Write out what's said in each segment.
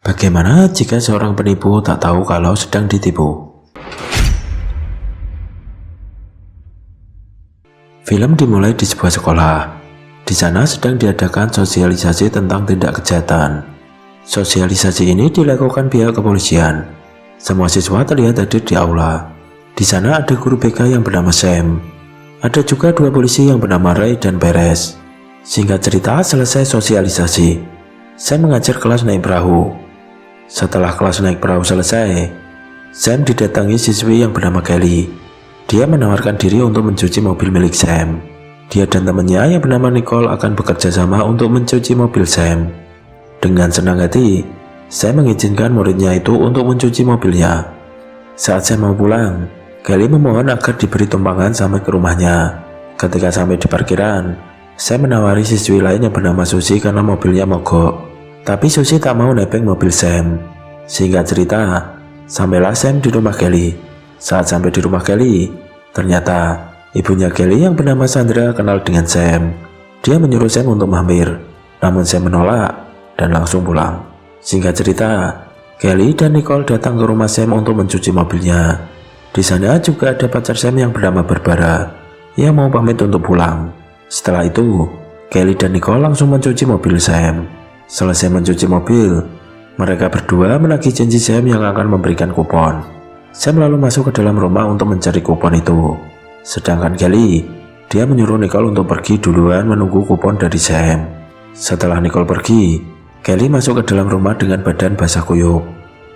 Bagaimana jika seorang penipu tak tahu kalau sedang ditipu? Film dimulai di sebuah sekolah. Di sana sedang diadakan sosialisasi tentang tindak kejahatan. Sosialisasi ini dilakukan pihak kepolisian. Semua siswa terlihat hadir di aula. Di sana ada guru BK yang bernama Sam. Ada juga dua polisi yang bernama Ray dan Perez. Singkat cerita, selesai sosialisasi, Sam mengajar kelas naik perahu. Setelah kelas naik perahu selesai, Sam didatangi siswi yang bernama Kelly. Dia menawarkan diri untuk mencuci mobil milik Sam. Dia dan temannya yang bernama Nicole akan bekerja sama untuk mencuci mobil Sam. Dengan senang hati, Sam mengizinkan muridnya itu untuk mencuci mobilnya. Saat Sam mau pulang, Kelly memohon agar diberi tumpangan sampai ke rumahnya. Ketika sampai di parkiran, Sam menawari siswi lain yang bernama Susie karena mobilnya mogok. Tapi Susie tak mau nebeng mobil Sam. Singkat cerita, sampailah Sam di rumah Kelly. Saat sampai di rumah Kelly, ternyata ibunya Kelly yang bernama Sandra kenal dengan Sam. Dia menyuruh Sam untuk mampir, namun Sam menolak dan langsung pulang. Singkat cerita, Kelly dan Nicole datang ke rumah Sam untuk mencuci mobilnya. Di sana juga ada pacar Sam yang bernama Barbara yang mau pamit untuk pulang. Setelah itu, Kelly dan Nicole langsung mencuci mobil Sam. Selesai mencuci mobil, mereka berdua menagih janji Sam yang akan memberikan kupon. Sam lalu masuk ke dalam rumah untuk mencari kupon itu. Sedangkan Kelly, dia menyuruh Nicole untuk pergi duluan menunggu kupon dari Sam. Setelah Nicole pergi, Kelly masuk ke dalam rumah dengan badan basah kuyup.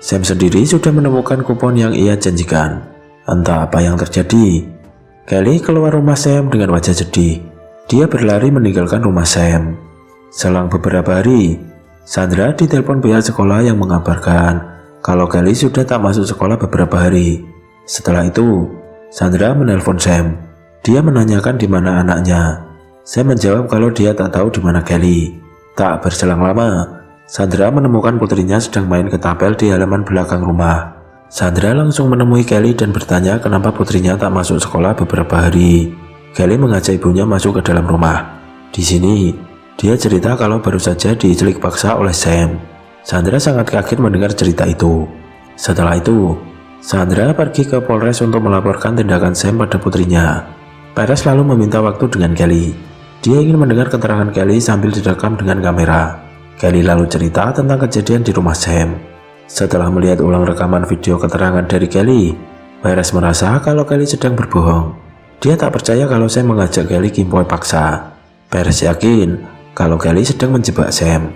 Sam sendiri sudah menemukan kupon yang ia janjikan. Entah apa yang terjadi, Kelly keluar rumah Sam dengan wajah sedih. Dia berlari meninggalkan rumah Sam. Selang beberapa hari, Sandra ditelepon pihak sekolah yang mengabarkan kalau Kelly sudah tak masuk sekolah beberapa hari. Setelah itu, Sandra menelpon Sam. Dia menanyakan di mana anaknya. Sam menjawab kalau dia tak tahu di mana Kelly. Tak berselang lama, Sandra menemukan putrinya sedang main ketapel di halaman belakang rumah. Sandra langsung menemui Kelly dan bertanya kenapa putrinya tak masuk sekolah beberapa hari. Kelly mengajak ibunya masuk ke dalam rumah. Di sini, dia cerita kalau baru saja diculik paksa oleh Sam. Sandra sangat kaget mendengar cerita itu. Setelah itu, Sandra pergi ke Polres untuk melaporkan tindakan Sam pada putrinya. Perez lalu meminta waktu dengan Kelly. Dia ingin mendengar keterangan Kelly sambil direkam dengan kamera. Kelly lalu cerita tentang kejadian di rumah Sam. Setelah melihat ulang rekaman video keterangan dari Kelly, Perez merasa kalau Kelly sedang berbohong. Dia tak percaya kalau Sam mengajak Kelly kimpoi paksa. Perez yakin kalau Kelly sedang menjebak Sam.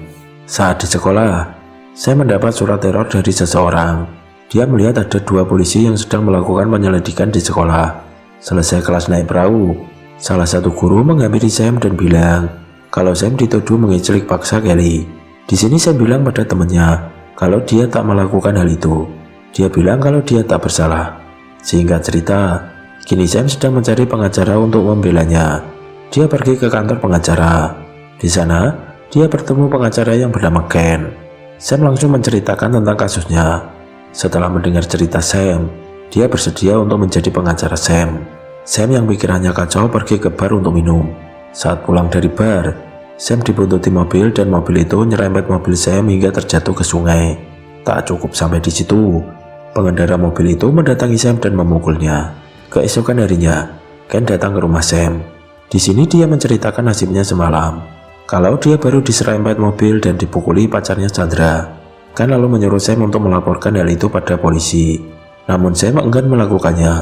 Saat di sekolah, Sam mendapat surat teror dari seseorang. Dia melihat ada dua polisi yang sedang melakukan penyelidikan di sekolah. Selesai kelas naik perahu, salah satu guru menghampiri Sam dan bilang kalau Sam dituduh mengiculik paksa Kelly. Di sini Sam bilang pada temannya kalau dia tak melakukan hal itu. Dia bilang kalau dia tak bersalah. Singkat cerita, kini Sam sedang mencari pengacara untuk membelanya. Dia pergi ke kantor pengacara. Di sana, dia bertemu pengacara yang bernama Ken. Sam langsung menceritakan tentang kasusnya. Setelah mendengar cerita Sam, dia bersedia untuk menjadi pengacara Sam. Sam yang pikirannya kacau pergi ke bar untuk minum. Saat pulang dari bar, Sam dibuntuti mobil dan mobil itu nyerempet mobil Sam hingga terjatuh ke sungai. Tak cukup sampai di situ, pengendara mobil itu mendatangi Sam dan memukulnya. Keesokan harinya, Ken datang ke rumah Sam. Di sini dia menceritakan nasibnya semalam. Kalau dia baru diserempet mobil dan dipukuli pacarnya Sandra. Ken lalu menyuruh Sam untuk melaporkan hal itu pada polisi. Namun Sam enggan melakukannya,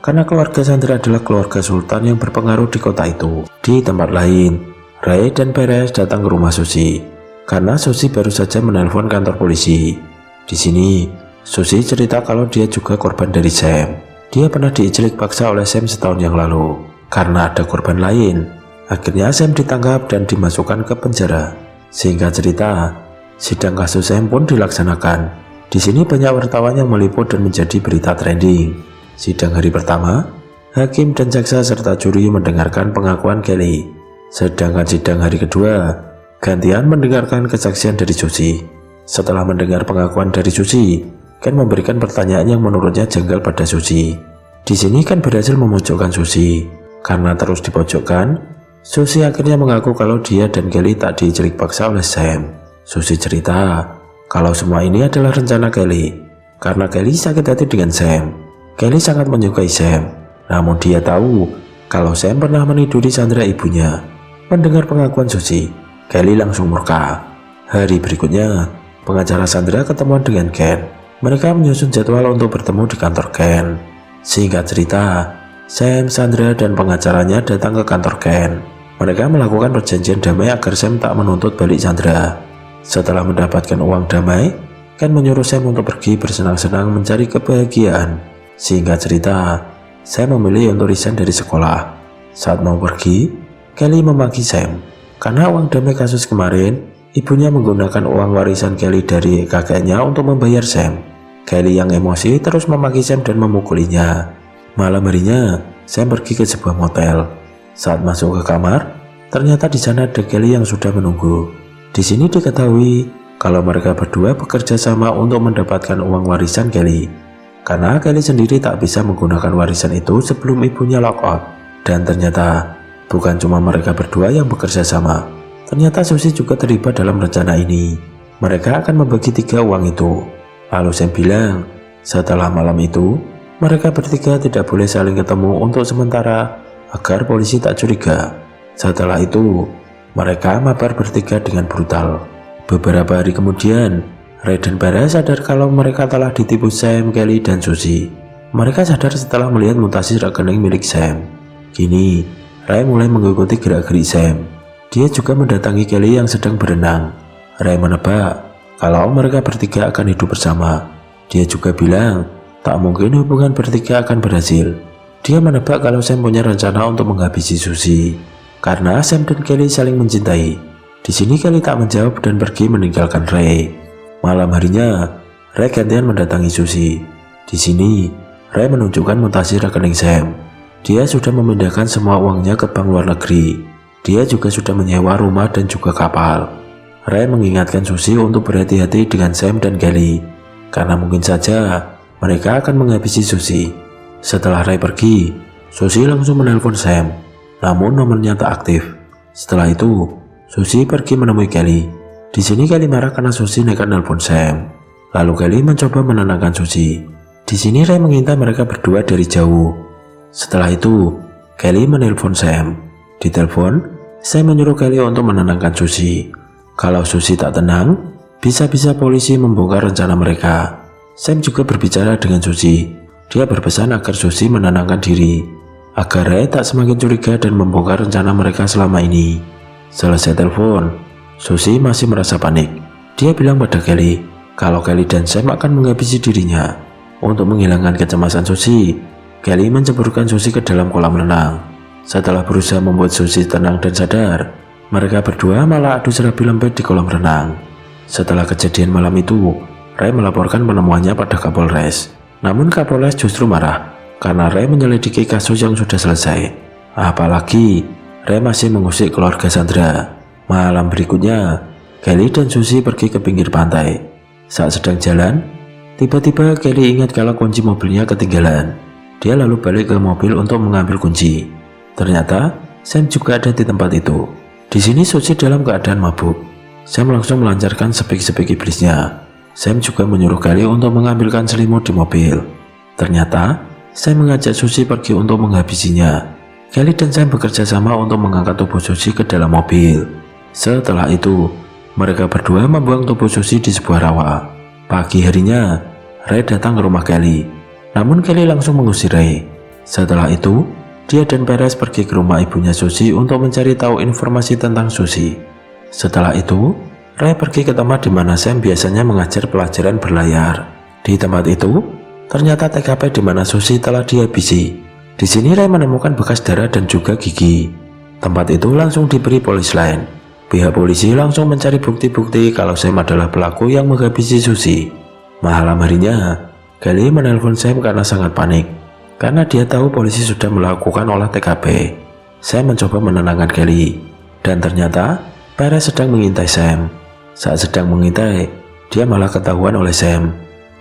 karena keluarga Sandra adalah keluarga sultan yang berpengaruh di kota itu. Di tempat lain, Ray dan Perez datang ke rumah Susie, karena Susie baru saja menelpon kantor polisi. Di sini, Susie cerita kalau dia juga korban dari Sam. Dia pernah diiculik paksa oleh Sam setahun yang lalu. Karena ada korban lain, akhirnya Sam ditangkap dan dimasukkan ke penjara. Singkat cerita, sidang kasus Sam pun dilaksanakan. Di sini banyak wartawan yang meliput dan menjadi berita trending. Sidang hari pertama, hakim dan jaksa serta juri mendengarkan pengakuan Kelly. Sedangkan sidang hari kedua, gantian mendengarkan kesaksian dari Susie. Setelah mendengar pengakuan dari Susie, Ken memberikan pertanyaan yang menurutnya janggal pada Susie. Di sini Ken berhasil memojokkan Susie. Karena terus dipojokkan, Susie akhirnya mengaku kalau dia dan Kelly tak diculik paksa oleh Sam. Susie cerita kalau semua ini adalah rencana Kelly. Karena Kelly sakit hati dengan Sam. Kelly sangat menyukai Sam, namun dia tahu kalau Sam pernah meniduri Sandra ibunya. Mendengar pengakuan Suzy, Kelly langsung murka. Hari berikutnya, pengacara Sandra ketemuan dengan Ken. Mereka menyusun jadwal untuk bertemu di kantor Ken. Singkat cerita, Sam, Sandra, dan pengacaranya datang ke kantor Ken. Mereka melakukan perjanjian damai agar Sam tak menuntut balik Sandra. Setelah mendapatkan uang damai, Ken menyuruh Sam untuk pergi bersenang-senang mencari kebahagiaan. Singkat cerita, Sam memilih untuk resign dari sekolah. Saat mau pergi, Kelly memaki Sam. Karena uang damai kasus kemarin, ibunya menggunakan uang warisan Kelly dari kakeknya untuk membayar Sam. Kelly yang emosi terus memaki Sam dan memukulinya. Malam harinya, Sam pergi ke sebuah motel. Saat masuk ke kamar, ternyata di sana ada Kelly yang sudah menunggu. Di sini diketahui kalau mereka berdua bekerja sama untuk mendapatkan uang warisan Kelly. Karena Kelly sendiri tak bisa menggunakan warisan itu sebelum ibunya lockout. Dan ternyata bukan cuma mereka berdua yang bekerja sama. Ternyata Suzy juga terlibat dalam rencana ini. Mereka akan membagi 3 uang itu. Lalu Sam bilang, setelah malam itu, mereka bertiga tidak boleh saling ketemu untuk sementara agar polisi tak curiga. Setelah itu, mereka mabar bertiga dengan brutal. Beberapa hari kemudian, Ray dan Bara sadar kalau mereka telah ditipu Sam, Kelly, dan Suzy. Mereka sadar setelah melihat mutasi rekening milik Sam. Kini, Ray mulai mengikuti gerak-gerik Sam. Dia juga mendatangi Kelly yang sedang berenang. Ray menebak kalau mereka bertiga akan hidup bersama. Dia juga bilang, tak mungkin hubungan bertiga akan berhasil. Dia menebak kalau Sam punya rencana untuk menghabisi Suzy. Karena Sam dan Kelly saling mencintai. Di sini Kelly tak menjawab dan pergi meninggalkan Ray. Malam harinya, Ray gantian mendatangi Suzy. Di sini, Ray menunjukkan mutasi rekening Sam. Dia sudah memindahkan semua uangnya ke bank luar negeri. Dia juga sudah menyewa rumah dan juga kapal. Ray mengingatkan Suzy untuk berhati-hati dengan Sam dan Kelly. Karena mungkin saja mereka akan menghabisi Suzy. Setelah Ray pergi, Suzy langsung menelpon Sam. Namun nomornya tak aktif. Setelah itu, Suzy pergi menemui Kelly. Di sini Kelly marah karena Suzy nekat nelpon Sam. Lalu Kelly mencoba menenangkan Suzy. Di sini Ray mengintai mereka berdua dari jauh. Setelah itu, Kelly menelpon Sam. Di telepon, Sam menyuruh Kelly untuk menenangkan Suzy. Kalau Suzy tak tenang, bisa-bisa polisi membongkar rencana mereka. Sam juga berbicara dengan Suzy. Dia berpesan agar Suzy menenangkan diri, agar Ray tak semakin curiga dan membongkar rencana mereka selama ini. Selesai telepon, Suzy masih merasa panik. Dia bilang pada Kelly kalau Kelly dan Sam akan menghabisi dirinya. Untuk menghilangkan kecemasan Suzy, Kelly menceburkan Suzy ke dalam kolam renang. Setelah berusaha membuat Suzy tenang dan sadar, mereka berdua malah adu serabi lembet di kolam renang. Setelah kejadian malam itu, Ray melaporkan penemuannya pada Kapolres. Namun Kapolres justru marah karena Ray menyelidiki kasus yang sudah selesai. Apalagi Ray masih mengusik keluarga Sandra. Malam berikutnya, Kelly dan Suzy pergi ke pinggir pantai. Saat sedang jalan, tiba-tiba Kelly ingat kalau kunci mobilnya ketinggalan. Dia lalu balik ke mobil untuk mengambil kunci. Ternyata Sam juga ada di tempat itu. Di sini Suzy dalam keadaan mabuk. Sam langsung melancarkan sepik-sepik iblisnya. Sam juga menyuruh Kelly untuk mengambilkan selimut di mobil. Ternyata Sam mengajak Suzy pergi untuk menghabisinya. Kelly dan Sam bekerja sama untuk mengangkat tubuh Suzy ke dalam mobil. Setelah itu, mereka berdua membuang tubuh Suzy di sebuah rawa. Pagi harinya, Ray datang ke rumah Kelly. Namun Kelly langsung mengusir Ray. Setelah itu, dia dan Perez pergi ke rumah ibunya Suzy untuk mencari tahu informasi tentang Suzy. Setelah itu, Ray pergi ke tempat di mana Sam biasanya mengajar pelajaran berlayar. Di tempat itu, ternyata TKP di mana Suzy telah dihabisi. Di sini Ray menemukan bekas darah dan juga gigi. Tempat itu langsung diberi polis lain. Pihak polisi langsung mencari bukti-bukti kalau Sam adalah pelaku yang menghabisi Suzy. Malam harinya, Kelly menelpon Sam karena sangat panik. Karena dia tahu polisi sudah melakukan olah TKP. Sam mencoba menenangkan Kelly. Dan ternyata, Perez sedang mengintai Sam. Saat sedang mengintai, dia malah ketahuan oleh Sam.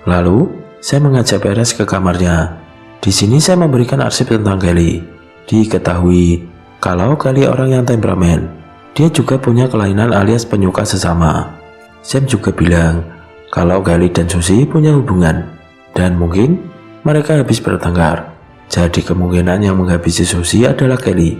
Lalu, Sam mengajak Perez ke kamarnya. Di sini Sam memberikan arsip tentang Kelly. Diketahui kalau Kelly orang yang temperamen. Dia juga punya kelainan alias penyuka sesama. Sam juga bilang kalau Kelly dan Susie punya hubungan, dan mungkin mereka habis bertengkar. Jadi kemungkinan yang menghabisi Susie adalah Kelly.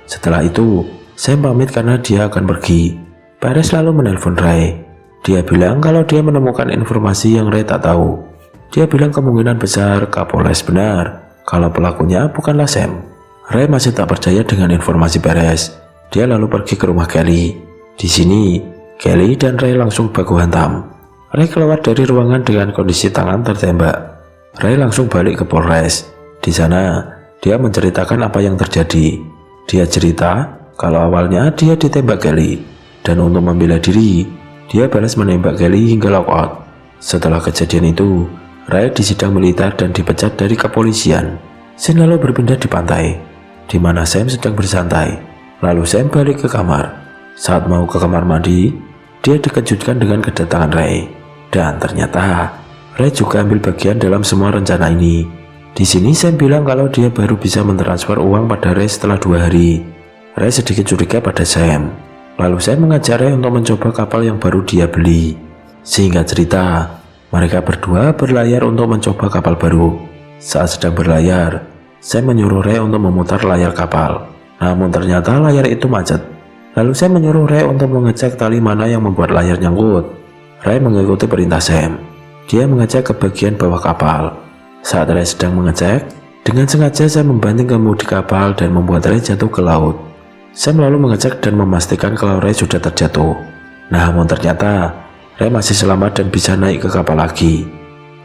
Setelah itu, Sam pamit karena dia akan pergi. Perez lalu menelpon Ray. Dia bilang kalau dia menemukan informasi yang Ray tak tahu. Dia bilang kemungkinan besar Kapolres benar kalau pelakunya bukanlah Sam. Ray masih tak percaya dengan informasi Perez. Dia lalu pergi ke rumah Kelly. Di sini, Kelly dan Ray langsung baku hantam. Ray keluar dari ruangan dengan kondisi tangan tertembak. Ray langsung balik ke Polres. Di sana, dia menceritakan apa yang terjadi. Dia cerita kalau awalnya dia ditembak Kelly, dan untuk membela diri, dia balas menembak Kelly hingga lockout. Setelah kejadian itu, Ray disidang militer dan dipecat dari kepolisian. Scene lalu berpindah di pantai, di mana Sam sedang bersantai. Lalu Sam balik ke kamar. Saat mau ke kamar mandi, dia dikejutkan dengan kedatangan Ray. Dan ternyata Ray juga ambil bagian dalam semua rencana ini. Di sini Sam bilang kalau dia baru bisa mentransfer uang pada Ray setelah 2 hari. Ray sedikit curiga pada Sam. Lalu Sam mengajak Ray untuk mencoba kapal yang baru dia beli. Singkat cerita, mereka berdua berlayar untuk mencoba kapal baru. Saat sedang berlayar, Sam menyuruh Ray untuk memutar layar kapal. Namun ternyata layar itu macet. Lalu Sam menyuruh Ray untuk mengecek tali mana yang membuat layar nyangkut. Ray mengikuti perintah Sam. Dia mengecek ke bagian bawah kapal. Saat Ray sedang mengecek, dengan sengaja Sam membanting kemudi kapal dan membuat Ray jatuh ke laut. Sam lalu mengecek dan memastikan kalau Ray sudah terjatuh. Namun ternyata Ray masih selamat dan bisa naik ke kapal lagi.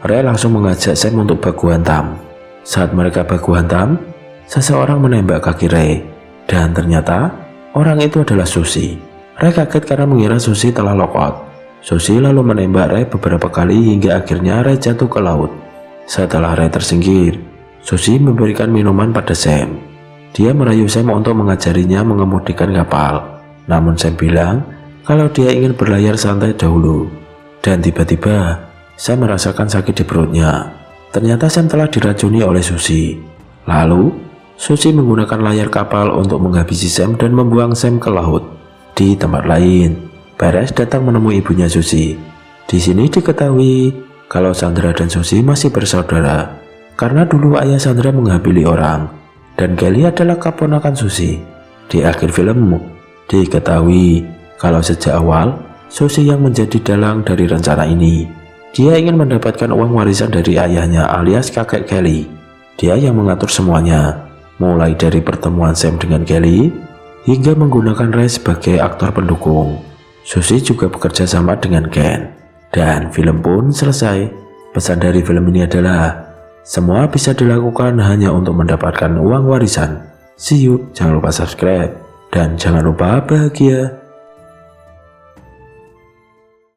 Ray langsung mengajak Sam untuk baku hantam. Saat mereka baku hantam, seseorang menembak kaki Ray. Dan ternyata orang itu adalah Susie. Ray kaget karena mengira Susie telah lockout. Susie lalu menembak Ray beberapa kali hingga akhirnya Ray jatuh ke laut. Setelah Ray tersingkir, Susie memberikan minuman pada Sam. Dia merayu Sam untuk mengajarinya mengemudikan kapal. Namun Sam bilang kalau dia ingin berlayar santai dahulu. Dan tiba-tiba Sam merasakan sakit di perutnya. Ternyata Sam telah diracuni oleh Susie. Lalu Susie menggunakan layar kapal untuk menghabisi Sam dan membuang Sam ke laut. Di tempat lain, Perez datang menemui ibunya Susie. Di sini diketahui kalau Sandra dan Susie masih bersaudara karena dulu ayah Sandra menghamili orang dan Kelly adalah keponakan Susie. Di akhir film diketahui kalau sejak awal Susie yang menjadi dalang dari rencana ini. Dia ingin mendapatkan uang warisan dari ayahnya alias kakek Kelly. Dia yang mengatur semuanya, mulai dari pertemuan Sam dengan Kelly hingga menggunakan Ray sebagai aktor pendukung. Susie juga bekerja sama dengan Ken. Dan film pun selesai. Pesan dari film ini adalah semua bisa dilakukan hanya untuk mendapatkan uang warisan. See you, jangan lupa subscribe dan jangan lupa bahagia.